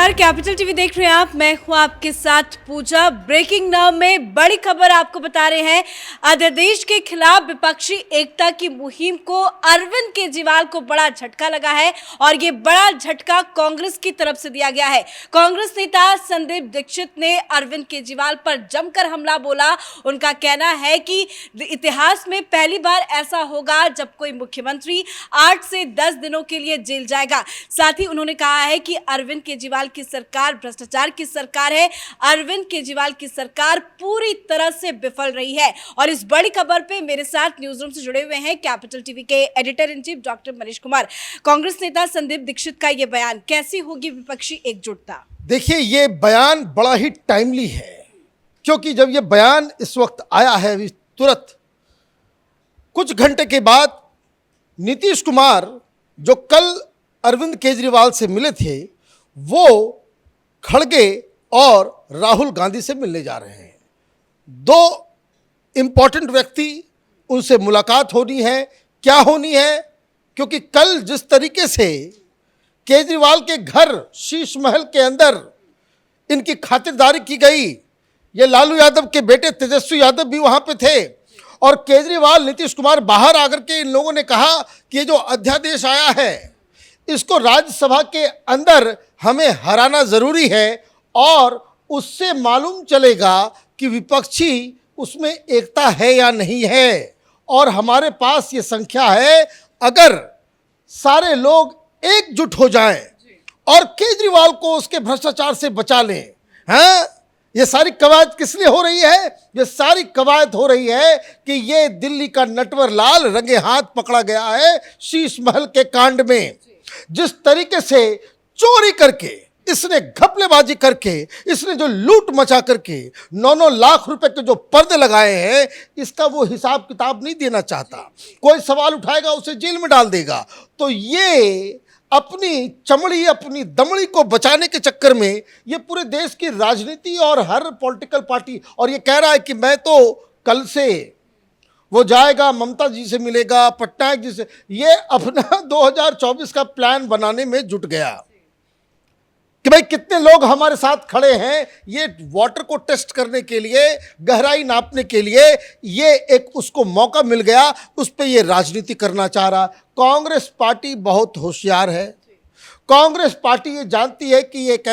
नमस्कार, capital TV देख रहे हैं आप। मैं हूं आपके साथ पूजा। ब्रेकिंग नाउ में बड़ी खबर आपको बता रहे हैं। अध्यादेश के खिलाफ विपक्षी एकता की मुहिम को अरविंद केजरीवाल को बड़ा झटका लगा है और ये बड़ा झटका कांग्रेस की तरफ से दिया गया है। कांग्रेस नेता संदीप दीक्षित ने अरविंद केजरीवाल पर जमकर हमला बोला। उनका कहना है कि इतिहास में पहली बार ऐसा होगा जब कोई मुख्यमंत्री 8 से 10 दिनों के लिए जेल जाएगा। साथ ही उन्होंने कहा है कि अरविंद केजरीवाल की सरकार भ्रष्टाचार की सरकार है। अरविंद केजरीवाल की सरकार पूरी तरह से विफल रही है। और इस बड़ी खबर पे मेरे साथ न्यूज रूम से जुड़े हुए हैं कैपिटल टीवी के editor in chief doctor Manish Kumar. Congress नेता संदीप दीक्षित का यह बयान, कैसी होगी विपक्षी एकजुटता? देखिए, ये बयान बड़ा ही टाइमली है, क्योंकि जब ये बयान इस वक्त आया है, तुरंत कुछ घंटे के बाद नीतीश कुमार जो कल अरविंद केजरीवाल से मिले थे, वो खड़गे और राहुल गांधी से मिलने जा रहे हैं। दो इंपॉर्टेंट व्यक्ति, उनसे मुलाकात होनी है। क्या होनी है? क्योंकि कल जिस तरीके से केजरीवाल के घर शीश महल के अंदर इनकी खातिरदारी की गई, ये लालू यादव के बेटे तेजस्वी यादव भी वहां पे थे और केजरीवाल नीतीश कुमार बाहर आकर के इन लोगों ने कहा कि ये जो अध्यादेश आया है इसको राज्यसभा के अंदर हमें हराना जरूरी है और उससे मालूम चलेगा कि विपक्षी उसमें एकता है या नहीं है। और हमारे पास ये संख्या है, अगर सारे लोग एकजुट हो जाएं और केजरीवाल को उसके भ्रष्टाचार से बचा लें। हैं, ये सारी कवायद किस लिए हो रही है? ये सारी कवायद हो रही है कि ये दिल्ली का नटवर लाल रंगे हाथ पकड़ा गया है शीश महल के कांड में। जिस तरीके से चोरी करके, इसने घपलेबाजी करके, इसने जो लूट मचा करके 9-9 लाख रुपए के जो पर्दे लगाए हैं, इसका वो हिसाब किताब नहीं देना चाहता। कोई सवाल उठाएगा उसे जेल में डाल देगा। तो ये अपनी चमड़ी, अपनी दमड़ी को बचाने के चक्कर में ये पूरे देश की राजनीति और हर पॉलिटिकल पार्टी, और ये कह रहा है कि मैं तो कल से वो जाएगा, ममता जी से मिलेगा, पटनायक जी से, ये अपना 2024 का प्लान बनाने में जुट गया कि भाई कितने लोग हमारे साथ खड़े हैं। ये वाटर को टेस्ट करने के लिए, गहराई नापने के लिए ये एक उसको मौका मिल गया, उस पर ये राजनीति करना चाह रहा। कांग्रेस पार्टी बहुत होशियार है। कांग्रेस पार्टी ये जानती है कि ये एक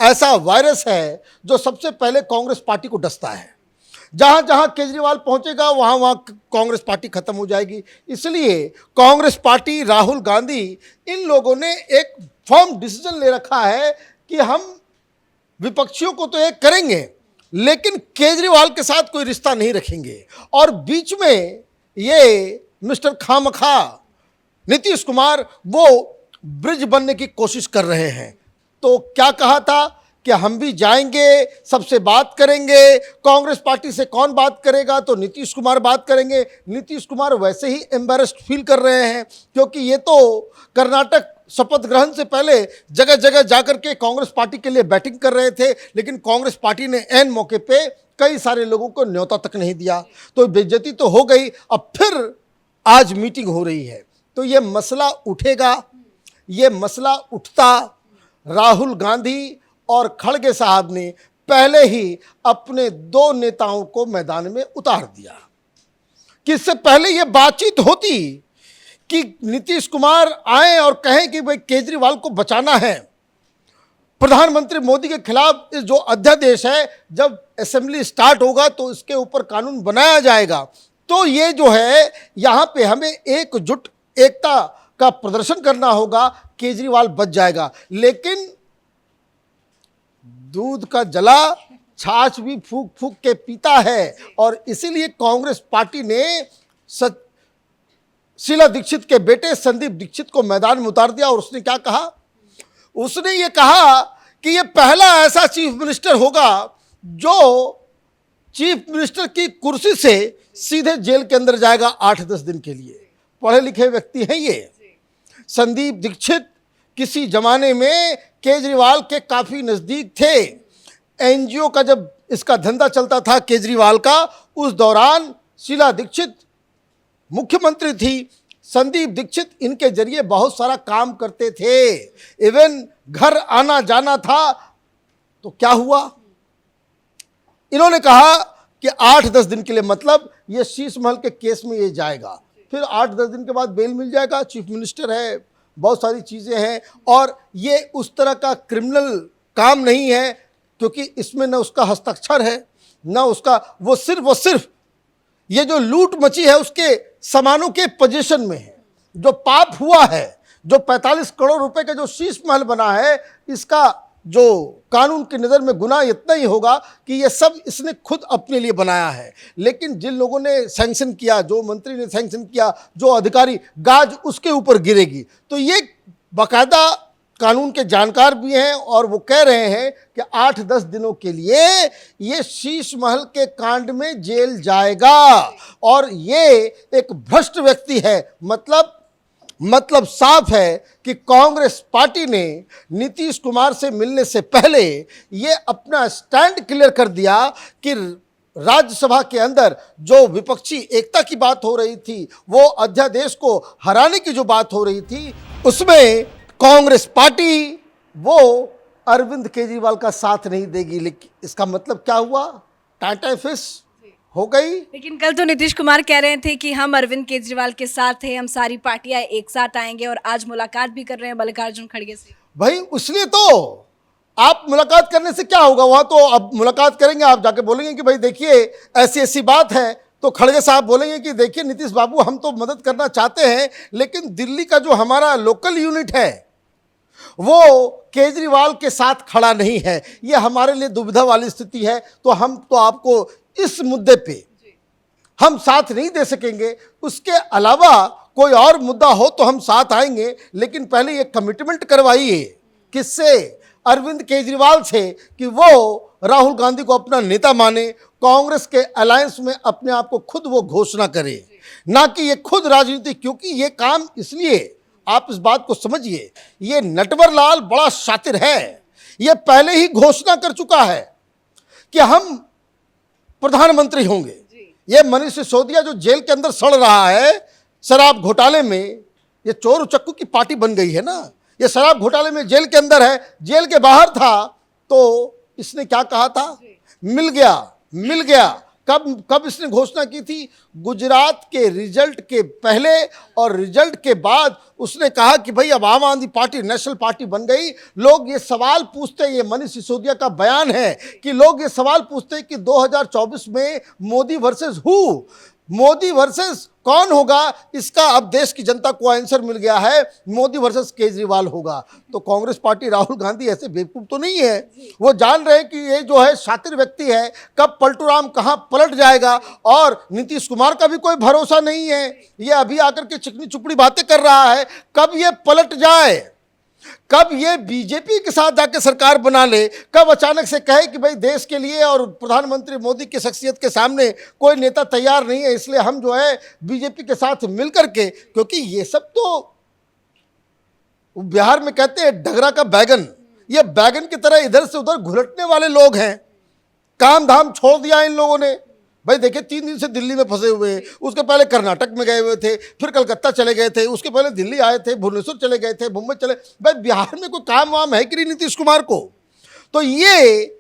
ऐसा वायरस है जो सबसे पहले कांग्रेस पार्टी को डसता है। जहां जहां केजरीवाल पहुंचेगा वहां वहां कांग्रेस पार्टी खत्म हो जाएगी। इसलिए कांग्रेस पार्टी, राहुल गांधी, इन लोगों ने एक फर्म डिसीजन ले रखा है कि हम विपक्षियों को तो एक करेंगे, लेकिन केजरीवाल के साथ कोई रिश्ता नहीं रखेंगे। और बीच में ये मिस्टर खामखा नीतीश कुमार वो ब्रिज बनने की कोशिश कर रहे हैं। तो क्या कहा था कि हम भी जाएंगे, सबसे बात करेंगे। कांग्रेस पार्टी से कौन बात करेगा? तो नीतीश कुमार बात करेंगे। नीतीश कुमार वैसे ही एम्बैरेस्ड फील कर रहे हैं, क्योंकि ये तो कर्नाटक शपथ ग्रहण से पहले जगह जगह जाकर के कांग्रेस पार्टी के लिए बैटिंग कर रहे थे, लेकिन कांग्रेस पार्टी ने ऐन मौके पे कई सारे लोगों को न्योता तक नहीं दिया। तो बेइज्जती तो हो गई। अब फिर आज मीटिंग हो रही है, तो ये मसला उठेगा। ये मसला उठता, राहुल गांधी और खड़गे साहब ने पहले ही अपने 2 नेताओं को मैदान में उतार दिया। कि इससे पहले यह बातचीत होती कि नीतीश कुमार आए और कहें कि भाई केजरीवाल को बचाना है, प्रधानमंत्री मोदी के खिलाफ इस जो अध्यादेश है, जब असेंबली स्टार्ट होगा तो इसके ऊपर कानून बनाया जाएगा। तो ये जो है, यहां पे हमें एकजुट, एकता का प्रदर्शन करना होगा, केजरीवाल बच जाएगा। लेकिन दूध का जला छाछ भी फूंक फूंक के पीता है, और इसीलिए कांग्रेस पार्टी ने शीला दीक्षित के बेटे संदीप दीक्षित को मैदान में उतार दिया। और उसने क्या कहा? उसने ये कहा कि ये पहला ऐसा चीफ मिनिस्टर होगा जो चीफ मिनिस्टर की कुर्सी से सीधे जेल के अंदर जाएगा 8-10 दिन के लिए। पढ़े लिखे व्यक्ति हैं ये। संदीप दीक्षित किसी जमाने में केजरीवाल के काफी नजदीक थे। एनजीओ का जब इसका धंधा चलता था केजरीवाल का, उस दौरान शीला दीक्षित मुख्यमंत्री थी, संदीप दीक्षित इनके जरिए बहुत सारा काम करते थे, इवन घर आना जाना था। तो क्या हुआ, इन्होंने कहा कि 8-10 दिन के लिए, मतलब ये शीश महल के केस में ये जाएगा, फिर 8-10 दिन के बाद बेल मिल जाएगा, चीफ मिनिस्टर है, बहुत सारी चीज़ें हैं। और ये उस तरह का क्रिमिनल काम नहीं है, क्योंकि इसमें न उसका हस्ताक्षर है न उसका, वो सिर्फ ये जो लूट मची है उसके सामानों के पोजीशन में है। जो पाप हुआ है, जो 45 करोड़ रुपए का जो शीश महल बना है, इसका जो कानून की नज़र में गुनाह इतना ही होगा कि ये सब इसने खुद अपने लिए बनाया है। लेकिन जिन लोगों ने सैंक्शन किया, जो मंत्री ने सैंक्शन किया, जो अधिकारी, गाज उसके ऊपर गिरेगी। तो ये बाकायदा कानून के जानकार भी हैं और वो कह रहे हैं कि 8-10 दिनों के लिए ये शीश महल के कांड में जेल जाएगा। और ये एक भ्रष्ट व्यक्ति है। मतलब साफ है कि कांग्रेस पार्टी ने नीतीश कुमार से मिलने से पहले ये अपना स्टैंड क्लियर कर दिया कि राज्यसभा के अंदर जो विपक्षी एकता की बात हो रही थी, वो अध्यादेश को हराने की जो बात हो रही थी, उसमें कांग्रेस पार्टी वो अरविंद केजरीवाल का साथ नहीं देगी। लेकिन इसका मतलब क्या हुआ, टाटा फिश हो गई। लेकिन कल तो नीतीश कुमार कह रहे थे कि हम अरविंद केजरीवाल के साथ हैं, हम सारी पार्टियां एक साथ आएंगे, और आज मुलाकात भी कर रहे हैं मल्लिकार्जुन खड़गे से। भाई इसलिए तो आप मुलाकात करने से क्या होगा, वहां तो अब मुलाकात करेंगे, आप जाके बोलेंगे कि भाई देखिए ऐसी ऐसी बात है, तो खड़गे साहब बोलेंगे कि देखिए नीतीश बाबू हम तो मदद करना चाहते हैं, लेकिन दिल्ली का जो हमारा लोकल यूनिट है वो केजरीवाल के साथ खड़ा नहीं है, ये हमारे लिए दुविधा वाली स्थिति है। तो हम तो आपको इस मुद्दे पे हम साथ नहीं दे सकेंगे। उसके अलावा कोई और मुद्दा हो तो हम साथ आएंगे, लेकिन पहले ये कमिटमेंट करवाइए किससे, अरविंद केजरीवाल से, कि वो राहुल गांधी को अपना नेता माने, कांग्रेस के अलायंस में अपने आप को खुद वो घोषणा करे, ना कि ये खुद राजनीति। क्योंकि ये काम इसलिए, आप इस बात को समझिए, ये नटवर लाल बड़ा शातिर है, ये पहले ही घोषणा कर चुका है कि हम प्रधानमंत्री होंगे। ये मनीष सिसोदिया जो जेल के अंदर सड़ रहा है शराब घोटाले में, ये चोर उचक्कू की पार्टी बन गई है ना, ये शराब घोटाले में जेल के अंदर है, जेल के बाहर था तो इसने क्या कहा था, मिल गया। कब इसने घोषणा की थी, गुजरात के रिजल्ट के पहले और रिजल्ट के बाद उसने कहा कि भाई अब आम आदमी पार्टी नेशनल पार्टी बन गई। लोग ये सवाल पूछते हैं, ये मनीष सिसोदिया का बयान है कि लोग ये सवाल पूछते हैं कि 2024 में Modi versus who, Modi versus कौन होगा, इसका अब देश की जनता को आंसर मिल गया है, मोदी वर्सेस केजरीवाल होगा। तो कांग्रेस पार्टी, राहुल गांधी ऐसे बेवकूफ तो नहीं है, वो जान रहे हैं कि ये जो है शातिर व्यक्ति है, कब पलटू राम कहाँ पलट जाएगा। और नीतीश कुमार का भी कोई भरोसा नहीं है, ये अभी आकर के चिकनी चुपड़ी बातें कर रहा है, कब ये पलट जाए, कब ये बीजेपी के साथ जाके सरकार बना ले, कब अचानक से कहे कि भाई देश के लिए और प्रधानमंत्री मोदी की शख्सियत के सामने कोई नेता तैयार नहीं है, इसलिए हम जो है बीजेपी के साथ मिलकर के। क्योंकि ये सब तो बिहार में कहते हैं डगरा का बैगन, ये बैगन की तरह इधर से उधर घुलटने वाले लोग हैं। काम धाम छोड़ दिया इन लोगों ने। भाई देखिए 3 दिन से दिल्ली में फंसे हुए हैं, उसके पहले कर्नाटक में गए हुए थे, फिर कलकत्ता चले गए थे, उसके पहले दिल्ली आए थे, भुवनेश्वर चले गए थे, मुंबई चले। भाई बिहार में कोई काम वाम है कि नहीं नीतीश कुमार को। तो ये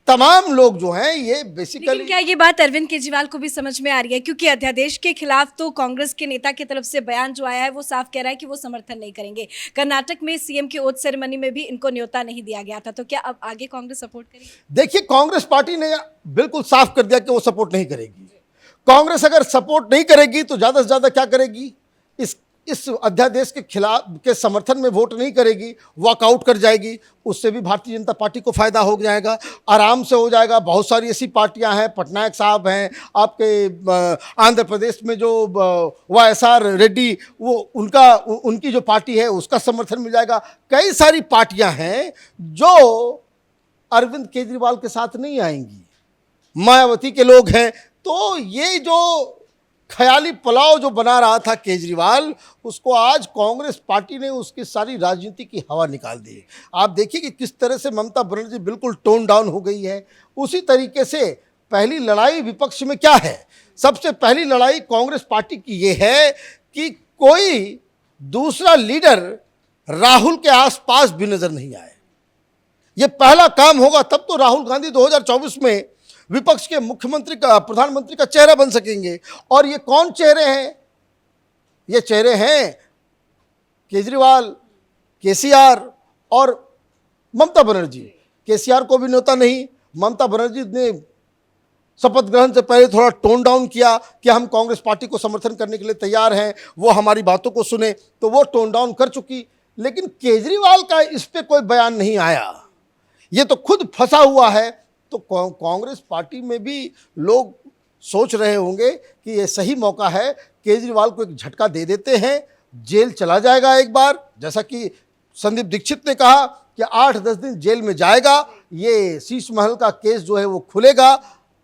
तमाम लोग जो हैं ये बेसिकली, लेकिन क्या ये बात अरविंद केजरीवाल को भी समझ में आ रही है, क्योंकि अध्यादेश के खिलाफ तो कांग्रेस के नेता की तरफ से बयान जो आया है वो साफ कह रहा है कि वो समर्थन नहीं करेंगे। कर्नाटक में सीएम की ओथ सेरेमनी में भी इनको न्योता नहीं दिया गया था, तो क्या अब आगे कांग्रेस सपोर्ट करेगी? देखिए कांग्रेस पार्टी ने बिल्कुल साफ कर दिया कि वो सपोर्ट नहीं करेगी। कांग्रेस अगर सपोर्ट नहीं करेगी तो ज्यादा से ज्यादा क्या करेगी, इस अध्यादेश के खिलाफ के समर्थन में वोट नहीं करेगी, वॉकआउट कर जाएगी। उससे भी भारतीय जनता पार्टी को फायदा हो जाएगा, आराम से हो जाएगा। बहुत सारी ऐसी पार्टियां हैं, पटनायक साहब हैं, आपके आंध्र प्रदेश में जो YSR रेड्डी, वो उनकी जो पार्टी है उसका समर्थन मिल जाएगा। कई सारी पार्टियां हैं जो अरविंद केजरीवाल के साथ नहीं आएंगी, मायावती के लोग हैं। तो ये जो ख्याली पुलाव जो बना रहा था केजरीवाल, उसको आज कांग्रेस पार्टी ने उसकी सारी राजनीति की हवा निकाल दी। आप देखिए कि किस तरह से ममता बनर्जी बिल्कुल टोन डाउन हो गई है। उसी तरीके से पहली लड़ाई विपक्ष में क्या है, सबसे पहली लड़ाई कांग्रेस पार्टी की ये है कि कोई दूसरा लीडर राहुल के आसपास भी नजर नहीं आए। यह पहला काम होगा तब तो राहुल गांधी 2024 में विपक्ष के मुख्यमंत्री का, प्रधानमंत्री का चेहरा बन सकेंगे। और ये कौन चेहरे हैं? ये चेहरे हैं केजरीवाल, केसीआर और ममता बनर्जी। केसीआर को भी न्योता नहीं। ममता बनर्जी ने शपथ ग्रहण से पहले थोड़ा टोन डाउन किया कि हम कांग्रेस पार्टी को समर्थन करने के लिए तैयार हैं, वो हमारी बातों को सुने, तो वो टोन डाउन कर चुकी। लेकिन केजरीवाल का इस पे कोई बयान नहीं आया। ये तो खुद फंसा हुआ है। तो कांग्रेस पार्टी में भी लोग सोच रहे होंगे कि ये सही मौका है, केजरीवाल को एक झटका दे देते हैं, जेल चला जाएगा एक बार, जैसा कि संदीप दीक्षित ने कहा कि 8-10 दिन जेल में जाएगा, ये शीश महल का केस जो है वो खुलेगा,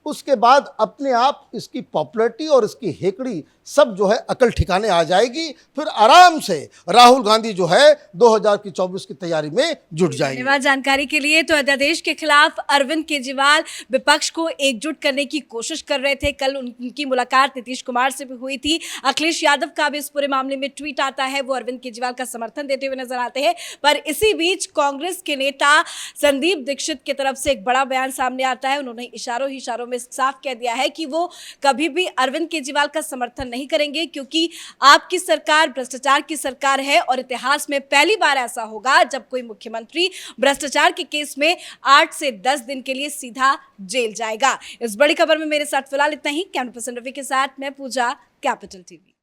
उसके बाद अपने आप इसकी पॉपुलैरिटी और इसकी हेकड़ी सब जो है अकल ठिकाने आ जाएगी। फिर आराम से राहुल गांधी जो है 2024 की तैयारी में जुट जाएंगे। धन्यवाद जानकारी के लिए। तो अध्यादेश के खिलाफ अरविंद केजरीवाल विपक्ष को एकजुट करने की कोशिश कर रहे थे। कल उनकी मुलाकात नीतीश कुमार से भी हुई थी। अखिलेश यादव का भी इस पूरे मामले में ट्वीट आता है, वो अरविंद केजरीवाल का समर्थन देते हुए नजर आते हैं। पर इसी बीच कांग्रेस के नेता संदीप दीक्षित की तरफ से एक बड़ा बयान सामने आता है। उन्होंने इशारों में साफ कह दिया है कि वो कभी भी अरविंद केजरीवाल का समर्थन नहीं करेंगे, क्योंकि आपकी सरकार भ्रष्टाचार की सरकार है और इतिहास में पहली बार ऐसा होगा जब कोई मुख्यमंत्री भ्रष्टाचार के केस में 8 से 10 दिन के लिए सीधा जेल जाएगा। इस बड़ी खबर में मेरे साथ फिलहाल इतना ही। कैमरा पर्सन रवि के साथ मैं पूजा, कैपिटल टीवी।